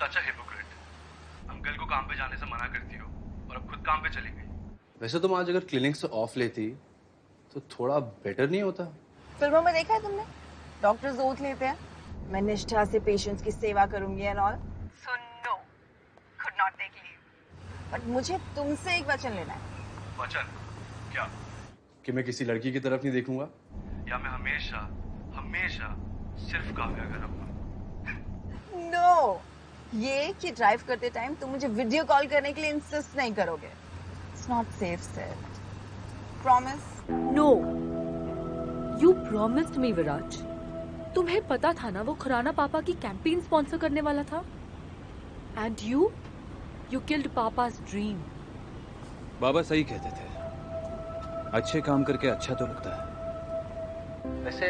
Such a hypocrite. Uncle को काम पे जाने से मना करती हो और अब खुद काम पे चली गई। वैसे तुम आज अगर क्लिनिक से ऑफ लेती तो थोड़ा बेटर नहीं होता? फिल्मों में देखा है तुमने, डॉक्टर्स ओथ लेते हैं, मैं निष्ठा से पेशेंट्स की सेवा करूंगी and all. So no, could not take leave. But मुझे तुमसे एक वचन लेना है। वचन? क्या? कि मैं किसी लड़की की तरफ नहीं देखूंगा या मैं हमेशा हमेशा सिर्फ काव्या का रहूंगा? नो, ये कि ड्राइव करते टाइम तुम मुझे वीडियो कॉल करने के लिए इंसिस्ट नहीं करोगे। It's not safe said. Promise? No, you promised me Viraj. तुम्हें पता था ना वो खुराना पापा की कैंपेन स्पॉन्सर करने वाला था, एंड यू किल्ड पापा's ड्रीम। बाबा सही कहते थे, अच्छे काम करके अच्छा तो लगता है। वैसे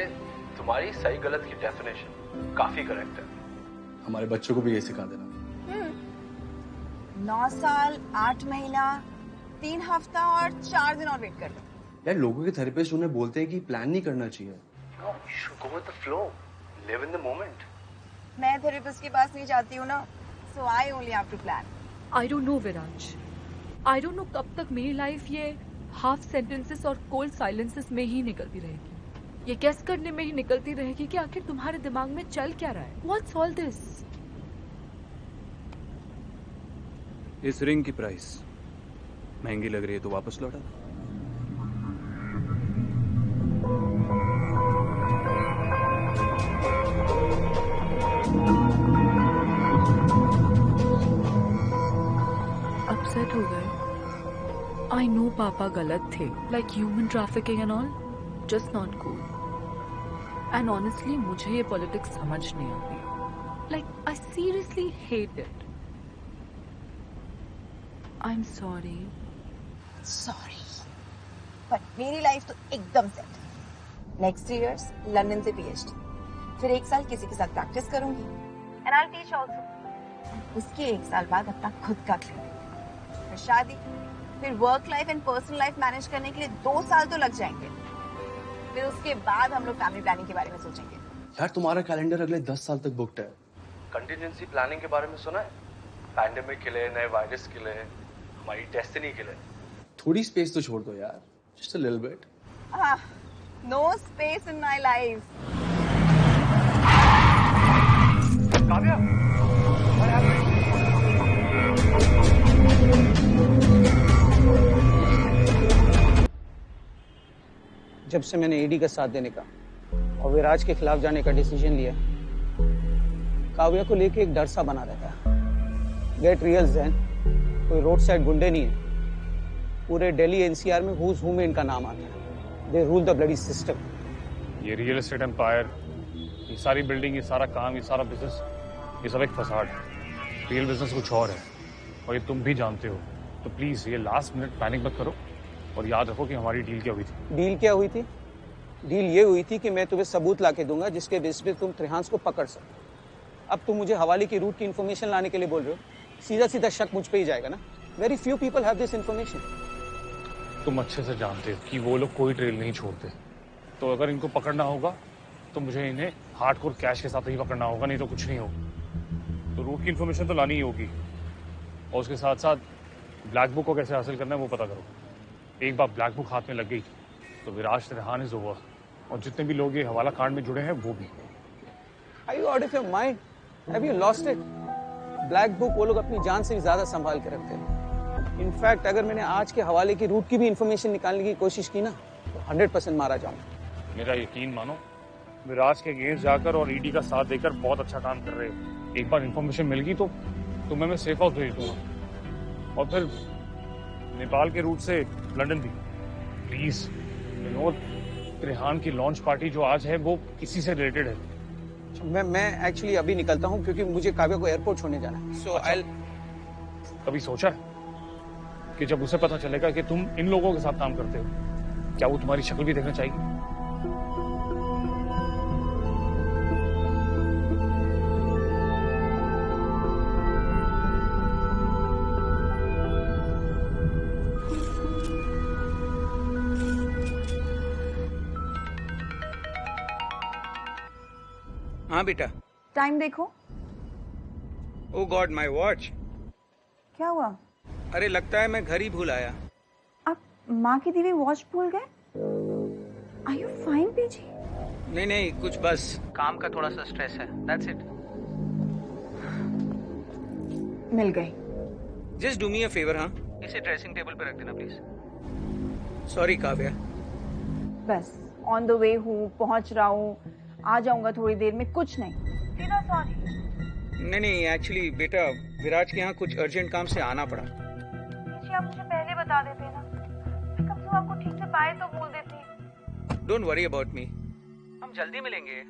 तुम्हारी सही गलत की डेफिनेशन काफी करेक्ट है। हमारे बच्चों को भी ये सिखा देना। 9 साल 8 महीना 3 हफ्ता और 4 दिन और वेट कर लो। यार लोगों के थेरेपिस्ट उन्हें बोलते हैं कि प्लान नहीं करना चाहिए। No, you should go with the flow. Live in the moment. मैं थेरेपिस्ट के पास नहीं जाती हूँ ना, so I only have to plan. I don't know Viraj, I don't know कब तक मेरी लाइफ ये हाफ सेंटेंसेस और कोल्ड साइलेंसेस में ही निकलती रहेगी, ये गेस करने में ही निकलती रहेगी कि आखिर तुम्हारे दिमाग में चल क्या रहा है। What's all this? इस रिंग की प्राइस महंगी लग रही है तो वापस लौटा दो। अपसेट हो गए? आई नो पापा गलत थे, like human trafficking and all, just not cool. And honestly मुझे ये पॉलिटिक्स समझ नहीं आती, like I seriously hate it. I am sorry. Sorry, but मेरी लाइफ तो एकदम सेट है। नेक्स्ट 3 years लंदन से PhD, फिर 1 साल किसी के साथ प्रैक्टिस करूंगी एंड आई टीच आल्सो। उसके 1 साल बाद अपना खुद का क्लिनिक, फिर शादी, फिर work life and personal life manage करने के लिए 2 साल तो लग जाएंगे। फिर उसके बाद हम लोग फैमिली प्लानिंग के बारे में सोचेंगे। यार तुम्हारा कैलेंडर अगले 10 साल तक बुक्ड है। कंटिजेंसी प्लानिंग के बारे में सुना है? पैंडेमिक के लिए, नए वायरस के लिए, हमारी डेस्टिनी के लिए। थोड़ी स्पेस तो छोड़ दो यार, just a little bit. No space in my life. Kavya, what happened? जब से मैंने ईडी का साथ देने का और विराज के खिलाफ जाने का डिसीजन लिया, काव्या को लेके एक डर सा बना रहता है। गेट रियल ज़ैन, कोई रोड साइड गुंडे नहीं है। पूरे दिल्ली NCR में हुज हू में इनका नाम आता है। दे रूल द ब्लडी सिस्टम। ये रियल एस्टेट एम्पायर, ये सारी बिल्डिंग, ये सारा काम, ये सारा बिजनेस, ये सब एक फसाड है। रियल बिजनेस कुछ और है और ये तुम भी जानते हो। तो प्लीज ये लास्ट मिनट पैनिक मत करो और याद रखो कि हमारी डील क्या हुई थी। डील क्या हुई थी? डील ये हुई थी कि मैं तुम्हें सबूत ला के दूंगा जिसके बेस पे तुम त्रिहांस को पकड़ सको। अब तुम मुझे हवाले की रूट की इन्फॉर्मेशन लाने के लिए बोल रहे हो, सीधा सीधा शक मुझ पे ही जाएगा ना। Very few people have this information. तुम अच्छे से जानते हो कि वो लोग कोई ट्रेल नहीं छोड़ते, तो अगर इनको पकड़ना होगा तो मुझे इन्हें हार्डकोर कैश के साथ ही पकड़ना होगा, नहीं तो कुछ नहीं होगा। तो रूट की इन्फॉर्मेशन तो लानी ही होगी और उसके साथ साथ ब्लैक बुक को कैसे हासिल करना है वो पता करो। एक बार ब्लैक बुक हाथ में लग गई तो विराज त्रिहान इज ओवर, और जितने भी लोग ये हवाला कांड में जुड़े हैं वो भी। Are you out of your mind? Have you lost it? Black book वो लोग अपनी जान से भी ज्यादा संभाल के रखते हैं। इनफैक्ट अगर मैंने आज के हवाले की रूट की भी इंफॉर्मेशन निकालने की कोशिश की ना तो 100% मारा जाऊंगा। मेरा यकीन मानो, विराज के अगेंस्ट जाकर और ईडी का साथ देकर बहुत अच्छा काम कर रहे हो। एक बार इन्फॉर्मेशन मिल गई तो तुम्हें मैं सेफ हाउस भेज दूंगा और फिर नेपाल के रूट से लंदन भी। प्लीज विनोद, त्रिहान की लॉन्च पार्टी जो आज है वो इसी से रिलेटेड है। मैं एक्चुअली अभी निकलता हूँ क्योंकि मुझे काव्या को एयरपोर्ट छोड़ने जाना है। सो आई कभी सोचा कि जब उसे पता चलेगा कि तुम इन लोगों के साथ काम करते हो, क्या वो तुम्हारी शक्ल भी देखना चाहेगी? हाँ बेटा। टाइम देखो। ओ गॉड, माय वॉच। क्या हुआ? अरे लगता है मैं घर ही भूल आया। आप माँ की दी हुई वॉच भूल गए? Are you fine PG? नहीं नहीं, कुछ बस काम का थोड़ा सा स्ट्रेस है, दैट्स इट। मिल गई। Just do me a favour, हाँ, इसे ड्रेसिंग टेबल पे रख देना प्लीज। सॉरी काव्या। बस ऑन द वे हूँ, पहुँच रहा हूँ, आ जाऊंगा थोड़ी देर में, कुछ नहीं, सीधा सॉरी। नहीं, एक्चुअली बेटा विराज के यहाँ कुछ अर्जेंट काम से आना पड़ा। पीछे आप मुझे पहले बता देते ना, मैं कब से आपको ठीक से पाए तो बोल देती। डोंट वरी अबाउट मी, हम जल्दी मिलेंगे।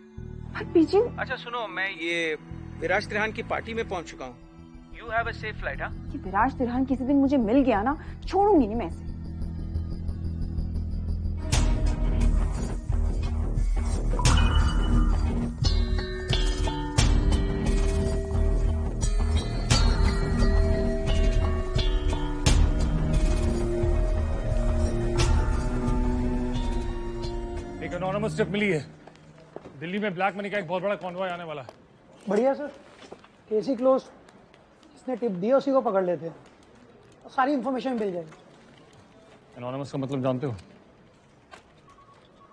पीछे अच्छा सुनो, मैं ये विराज त्रिहान की पार्टी में पहुंच चुका हूँ। You have a safe flight. हाँ, ये विराज तिरहान किसी दिन मुझे मिल गया ना, छोड़ूंगी नहीं मैं इसे। एक एनोनिमस टिप मिली है, दिल्ली में ब्लैक मनी का एक बहुत बड़ा कॉन्वॉय आने वाला है। बढ़िया सर, केसी क्लोज। इसने टिप दी, उसी को पकड़ लेते हैं, सारी इंफॉर्मेशन मिल जाएगी। एनोनिमस का मतलब जानते हो?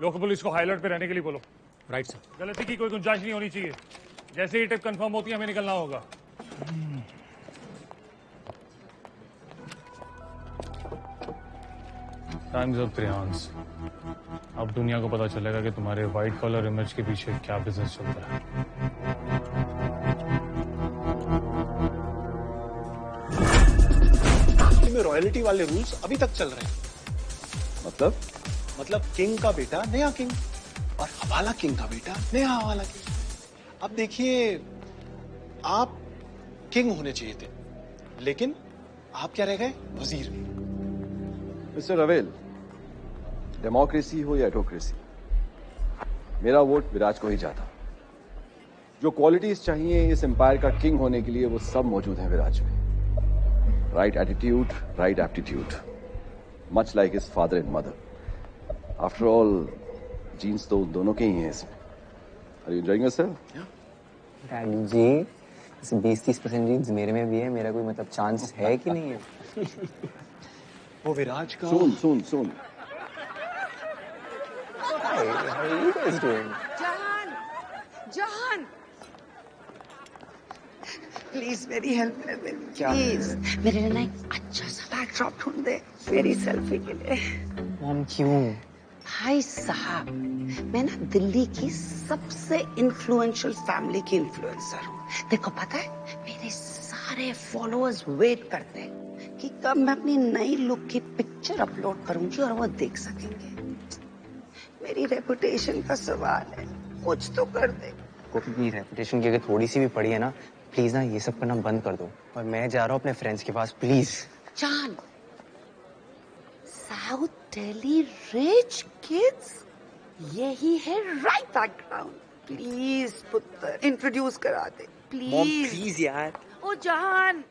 लोकल पुलिस को हाई अलर्ट पे रहने के लिए बोलो। Right sir. गलती की कोई गुंजाइश नहीं होनी चाहिए। जैसे ही टिप कंफर्म होती है हमें निकलना होगा। टाइम्स ऑफ त्रिहान्स। अब दुनिया को पता चलेगा कि तुम्हारे व्हाइट कॉलर इमेज के पीछे क्या बिजनेस चल रहा है। में रॉयल्टी वाले रूल्स अभी तक चल रहे हैं। मतलब किंग का बेटा नया किंग और हवाला किंग का बेटा नया हवाला किंग। अब देखिए, आप किंग होने चाहिए थे, लेकिन आप क्या रह गए? वजीर। मिस्टर रवेल, डेमोक्रेसी हो या एटोक्रेसी, मेरा वोट विराज को ही जाता। जो क्वालिटीज चाहिए इस एम्पायर का किंग होने के लिए वो सब मौजूद हैं विराज में। Right attitude, right aptitude, much like his father and mother. After all genes तो दोनों के ही हैं इसमें। Are you enjoying yourself? Daddy ji, 20-30% genes मेरे में भी है, मेरा कोई मतलब चांस है कि नहीं है? वो विराज का सुन How are you guys doing? जहान प्लीज मेरी हेल्प कर दे, क्या? प्लीज मेरे लिए ना एक अच्छा सा बैकड्रॉप ढूंढ दे मेरी सेल्फी के लिए। मॉम क्यों? भाई साहब, मैं ना दिल्ली की सबसे इन्फ्लुएंशियल फैमिली की इन्फ्लुएंसर हूँ। देखो पता है, मेरे सारे फॉलोअर्स वेट करते हैं कि कब मैं अपनी नई लुक की पिक्चर अपलोड करूंगी और वो देख सकेंगे। मेरी रेपुटेशन का सवाल है, कुछ तो कर दे। अपनी रेपुटेशन की अगर थोड़ी सी भी पड़ी है ना, प्लीज ना ये सब करना बंद कर दो। और मैं जा रहा हूँ अपने फ्रेंड्स के पास, प्लीज। जान, साउथ दिल्ली रिच किड्स, यही है राइट बैकग्राउंड। प्लीज पुत्र, इंट्रोड्यूस करा दे मॉम प्लीज। प्लीज यार। ओ जहान,